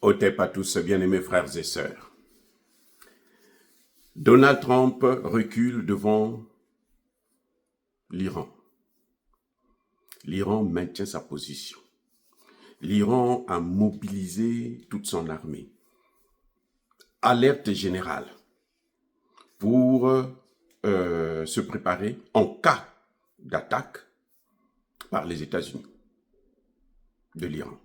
Otep à tous, bien-aimés frères et sœurs. Donald Trump recule devant l'Iran. L'Iran maintient sa position. L'Iran a mobilisé toute son armée. Alerte générale pour se préparer en cas d'attaque par les États-Unis de l'Iran.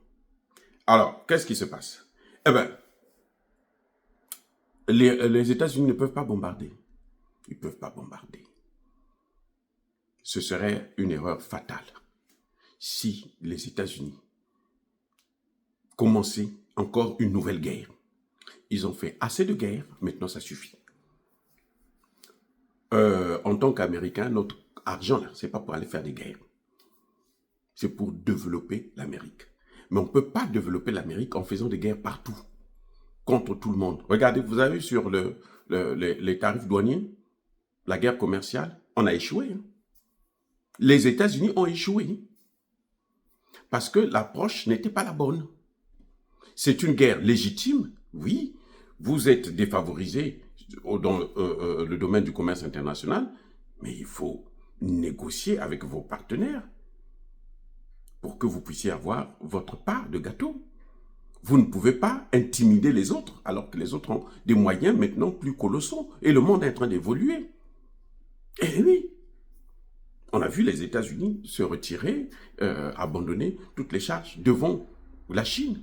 Alors, qu'est-ce qui se passe? Eh bien, les États-Unis ne peuvent pas bombarder. Ils ne peuvent pas bombarder. Ce serait une erreur fatale si les États-Unis commençaient encore une nouvelle guerre. Ils ont fait assez de guerres, maintenant ça suffit. En tant qu'Américains, notre argent, là, c'est pas pour aller faire des guerres. C'est pour développer l'Amérique. Mais on ne peut pas développer l'Amérique en faisant des guerres partout, contre tout le monde. Regardez, vous avez vu sur les tarifs douaniers, la guerre commerciale, on a échoué. Hein. Les États-Unis ont échoué. Parce que l'approche n'était pas la bonne. C'est une guerre légitime, oui. Vous êtes défavorisé dans le domaine du commerce international, mais il faut négocier avec vos partenaires pour que vous puissiez avoir votre part de gâteau. Vous ne pouvez pas intimider les autres, alors que les autres ont des moyens maintenant plus colossaux. Et le monde est en train d'évoluer. Eh oui, on a vu les États-Unis se retirer, abandonner toutes les charges devant la Chine.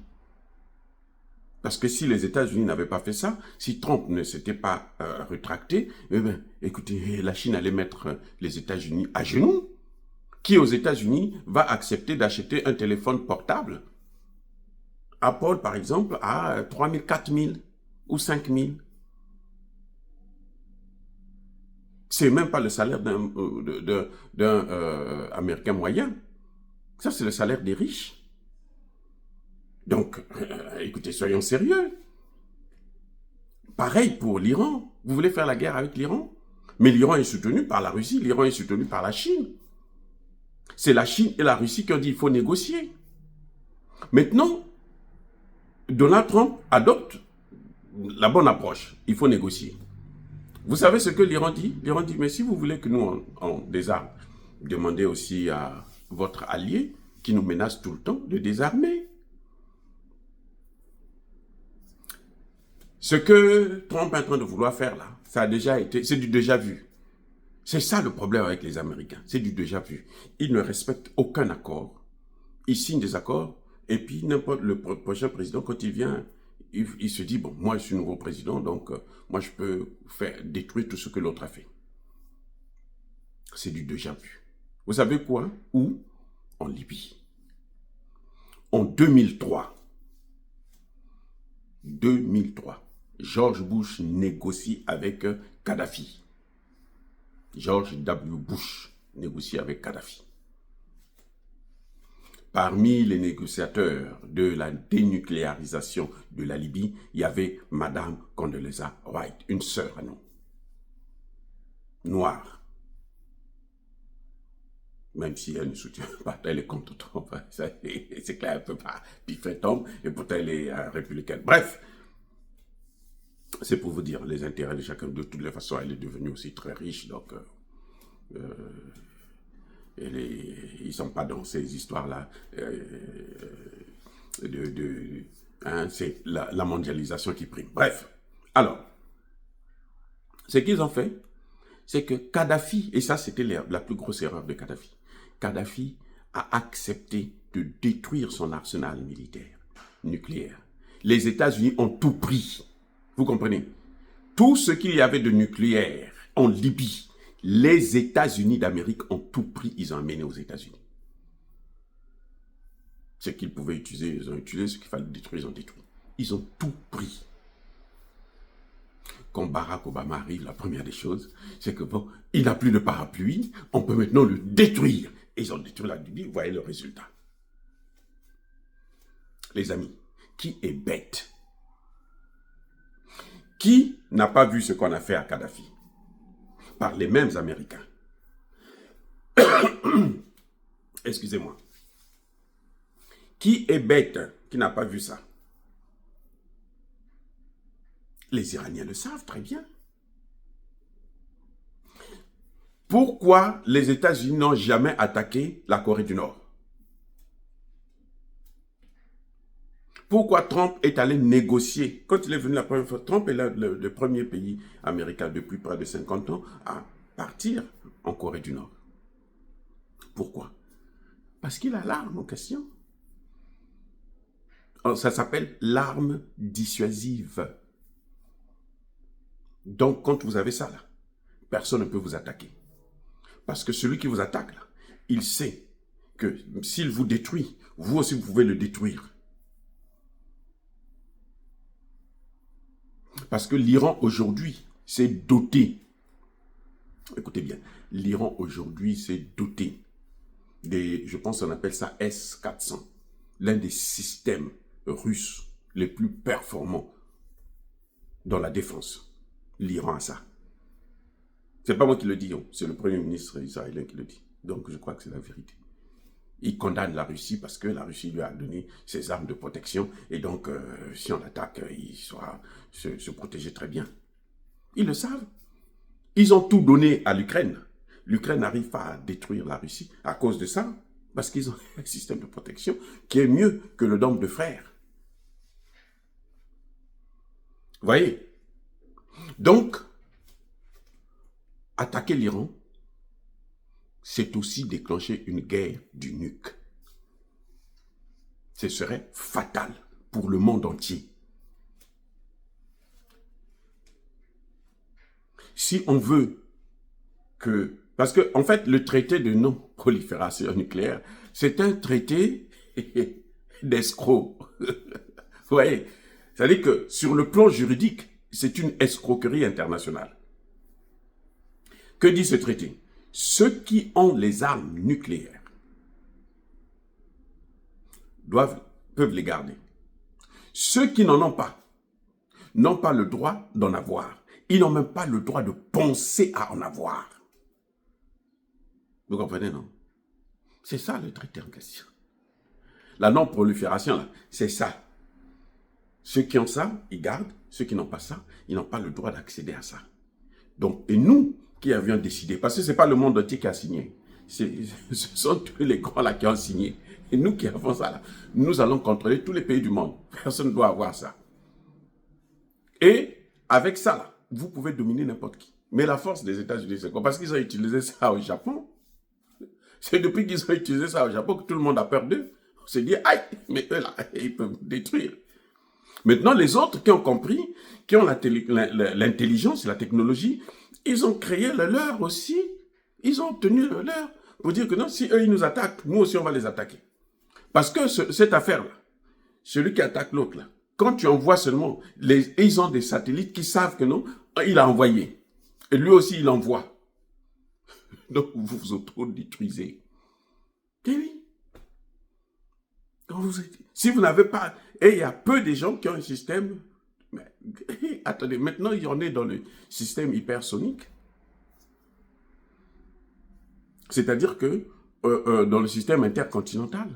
Parce que si les États-Unis n'avaient pas fait ça, si Trump ne s'était pas rétracté, eh bien, écoutez, la Chine allait mettre les États-Unis à genoux. Qui aux États-Unis va accepter d'acheter un téléphone portable? Apple, par exemple, à 3 000, 4 000 ou 5 000. C'est même pas le salaire d'un Américain moyen. Ça, c'est le salaire des riches. Donc, écoutez, soyons sérieux. Pareil pour l'Iran. Vous voulez faire la guerre avec l'Iran? Mais l'Iran est soutenu par la Russie, l'Iran est soutenu par la Chine. C'est la Chine et la Russie qui ont dit qu'il faut négocier. Maintenant, Donald Trump adopte la bonne approche. Il faut négocier. Vous savez ce que l'Iran dit? L'Iran dit, mais si vous voulez que nous on désarme, demandez aussi à votre allié qui nous menace tout le temps de désarmer. Ce que Trump est en train de vouloir faire là, ça a déjà été, c'est du déjà vu. C'est ça le problème avec les Américains, c'est du déjà vu. Ils ne respectent aucun accord, ils signent des accords, et puis n'importe le prochain président, quand il vient, il se dit, bon, moi je suis nouveau président, donc moi je peux détruire tout ce que l'autre a fait. C'est du déjà vu. Vous savez quoi? Où? En Libye. En 2003, George Bush négocie avec Kadhafi. George W. Bush négocie avec Kadhafi. Parmi les négociateurs de la dénucléarisation de la Libye, il y avait Madame Condoleezza Rice, une sœur à nous, noire. Même si elle ne soutient pas, elle est contre Trump, c'est clair, elle ne peut pas piffrer Trump, et pourtant elle est républicaine. Bref, c'est pour vous dire les intérêts de chacun. De toutes les façons, elle est devenue aussi très riche, donc ils ne sont pas dans ces histoires-là. C'est la mondialisation qui prime. Bref, alors, ce qu'ils ont fait, c'est que Kadhafi, et ça c'était la plus grosse erreur de Kadhafi, Kadhafi a accepté de détruire son arsenal militaire nucléaire. Les États-Unis ont tout pris. Vous comprenez? Tout ce qu'il y avait de nucléaire en Libye, les États-Unis d'Amérique ont tout pris, ils ont amené aux États-Unis. Ce qu'ils pouvaient utiliser, ils ont utilisé, ce qu'il fallait détruire, ils ont détruit. Ils ont tout pris. Quand Barack Obama arrive, la première des choses, c'est que bon, il n'a plus de parapluie, on peut maintenant le détruire. Et ils ont détruit la Libye, vous voyez le résultat. Les amis, qui est bête? Qui n'a pas vu ce qu'on a fait à Kadhafi? Par les mêmes Américains. Excusez-moi. Qui est bête qui n'a pas vu ça? Les Iraniens le savent très bien. Pourquoi les États-Unis n'ont jamais attaqué la Corée du Nord? Pourquoi Trump est allé négocier? Quand il est venu la première fois, Trump est le premier pays américain depuis près de 50 ans à partir en Corée du Nord. Pourquoi? Parce qu'il a l'arme en question. Alors, ça s'appelle l'arme dissuasive. Donc, quand vous avez ça, là, personne ne peut vous attaquer. Parce que celui qui vous attaque, là, il sait que s'il vous détruit, vous aussi, vous pouvez le détruire. Parce que l'Iran, aujourd'hui, s'est doté. Écoutez bien, l'Iran, aujourd'hui, s'est doté des, je pense qu'on appelle ça S-400, l'un des systèmes russes les plus performants dans la défense. L'Iran a ça. C'est pas moi qui le dis, c'est le premier ministre israélien qui le dit. Donc je crois que c'est la vérité. Il condamne la Russie parce que la Russie lui a donné ses armes de protection et donc si on l'attaque, il saura se protéger très bien. Ils le savent. Ils ont tout donné à l'Ukraine. L'Ukraine n'arrive pas à détruire la Russie à cause de ça, parce qu'ils ont un système de protection qui est mieux que le dôme de fer. Vous voyez? Donc, attaquer l'Iran, c'est aussi déclencher une guerre du nuque. Ce serait fatal pour le monde entier. Si on veut que... Parce que, en fait, le traité de non-prolifération nucléaire, c'est un traité d'escroc. Vous voyez? C'est-à-dire que, sur le plan juridique, c'est une escroquerie internationale. Que dit ce traité? Ceux qui ont les armes nucléaires peuvent les garder. Ceux qui n'en ont pas n'ont pas le droit d'en avoir. Ils n'ont même pas le droit de penser à en avoir. Vous comprenez, non? C'est ça le traité en question. La non-prolifération, c'est ça. Ceux qui ont ça, ils gardent. Ceux qui n'ont pas ça, ils n'ont pas le droit d'accéder à ça. Donc, et nous qui avions décidé, parce que ce n'est pas le monde entier qui a signé, ce sont tous les grands là qui ont signé. Et nous qui avons ça là, nous allons contrôler tous les pays du monde. Personne ne doit avoir ça. Et avec ça là, vous pouvez dominer n'importe qui. Mais la force des États-Unis, c'est quoi? Parce qu'ils ont utilisé ça au Japon. C'est depuis qu'ils ont utilisé ça au Japon que tout le monde a peur d'eux. On s'est dit, aïe, mais eux là, ils peuvent détruire. Maintenant, les autres qui ont compris, qui ont l'intelligence, la technologie, ils ont créé le leur aussi. Ils ont obtenu le leur pour dire que non, si eux, ils nous attaquent, nous aussi, on va les attaquer. Parce que cette affaire-là, celui qui attaque l'autre, là, quand tu envoies seulement, ils ont des satellites qui savent que non, il a envoyé. Et lui aussi, il envoie. Donc, vous vous auto-détruisez. Et oui. Si vous n'avez pas... Et il y a peu de gens qui ont un système... Mais, attendez, maintenant, il y en a dans le système hypersonique. C'est-à-dire que dans le système intercontinental,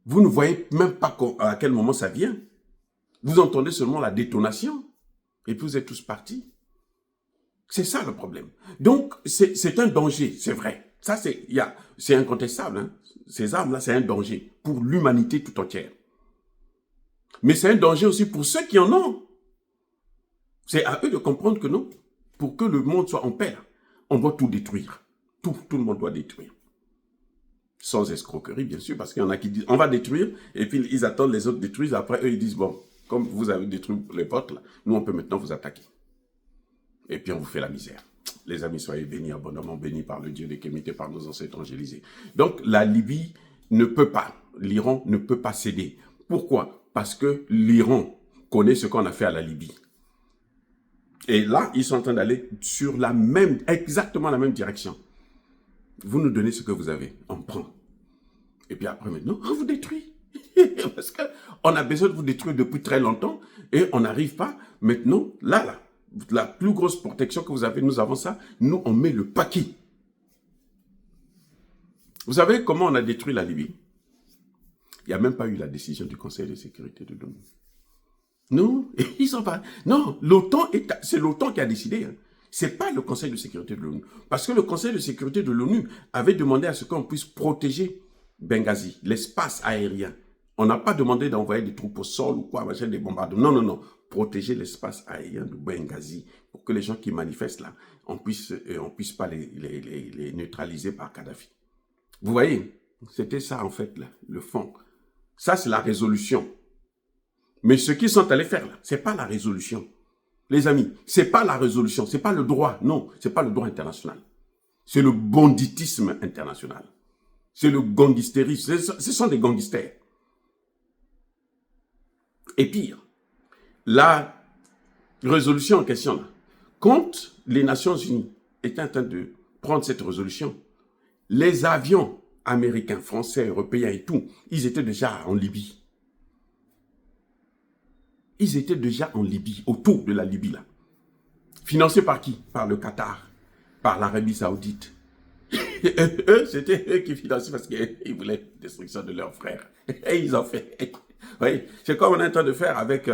vous ne voyez même pas à quel moment ça vient. Vous entendez seulement la détonation. Et puis vous êtes tous partis. C'est ça le problème. Donc, c'est un danger, c'est vrai. Ça, c'est incontestable. Hein. Ces armes-là, c'est un danger pour l'humanité tout entière. Mais c'est un danger aussi pour ceux qui en ont. C'est à eux de comprendre que non, pour que le monde soit en paix, on doit tout détruire. Tout le monde doit détruire. Sans escroquerie, bien sûr, parce qu'il y en a qui disent, on va détruire, et puis ils attendent les autres détruisent, après eux, ils disent, bon, comme vous avez détruit les vôtres, là, nous, on peut maintenant vous attaquer. Et puis on vous fait la misère. Les amis, soyez bénis, abondamment bénis par le Dieu des Kémites, par nos ancêtres évangélisés. Donc, la Libye ne peut pas, l'Iran ne peut pas céder. Pourquoi? Parce que l'Iran connaît ce qu'on a fait à la Libye. Et là, ils sont en train d'aller sur exactement la même direction. Vous nous donnez ce que vous avez, on prend. Et puis après maintenant, on vous détruit. Parce qu'on a besoin de vous détruire depuis très longtemps et on n'arrive pas. Maintenant, là, la plus grosse protection que vous avez, nous avons ça, nous on met le paquet. Vous savez comment on a détruit la Libye? Il n'y a même pas eu la décision du Conseil de sécurité de l'ONU. Non, ils sont pas. Non, l'OTAN, c'est l'OTAN qui a décidé. Hein. Ce n'est pas le Conseil de sécurité de l'ONU. Parce que le Conseil de sécurité de l'ONU avait demandé à ce qu'on puisse protéger Benghazi, l'espace aérien. On n'a pas demandé d'envoyer des troupes au sol ou quoi, machin, des bombardements. Non, non, non. Protéger l'espace aérien de Benghazi pour que les gens qui manifestent là, on puisse pas les neutraliser par Kadhafi. Vous voyez, c'était ça en fait, là, le fond. Ça, c'est la résolution. Mais ce qu'ils sont allés faire là, ce n'est pas la résolution. Les amis, ce n'est pas la résolution, ce n'est pas le droit. Non, ce n'est pas le droit international. C'est le banditisme international. C'est le gangistérisme. Ce sont des gangsters. Et pire, la résolution en question là, quand les Nations Unies étaient en train de prendre cette résolution, les avions américains, français, européens et tout, ils étaient déjà en Libye. Ils étaient déjà en Libye, autour de la Libye là. Financés par qui? Par le Qatar, par l'Arabie Saoudite. C'était eux qui finançaient parce qu'ils voulaient la destruction de leurs frères. Et ils ont fait. Oui, c'est comme on est en train de faire avec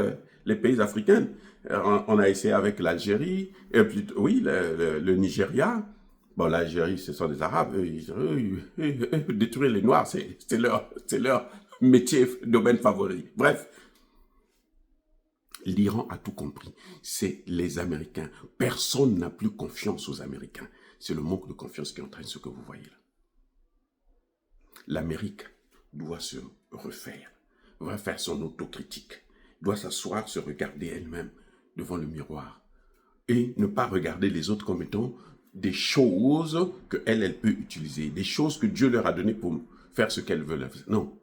les pays africains. On a essayé avec l'Algérie, et puis oui, le Nigeria. Bon, l'Algérie, ce sont des Arabes. Détruire les Noirs, c'est leur métier, domaine favori. Bref. L'Iran a tout compris. C'est les Américains. Personne n'a plus confiance aux Américains. C'est le manque de confiance qui entraîne ce que vous voyez là. L'Amérique doit se refaire, doit faire son autocritique, doit s'asseoir, se regarder elle-même devant le miroir et ne pas regarder les autres comme étant des choses qu'elle peut utiliser, des choses que Dieu leur a données pour faire ce qu'elles veulent. Non.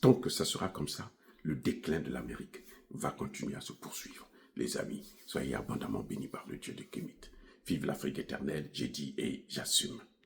Tant que ça sera comme ça, le déclin de l'Amérique va continuer à se poursuivre. Les amis, soyez abondamment bénis par le Dieu de Kémit. Vive l'Afrique éternelle, j'ai dit et j'assume.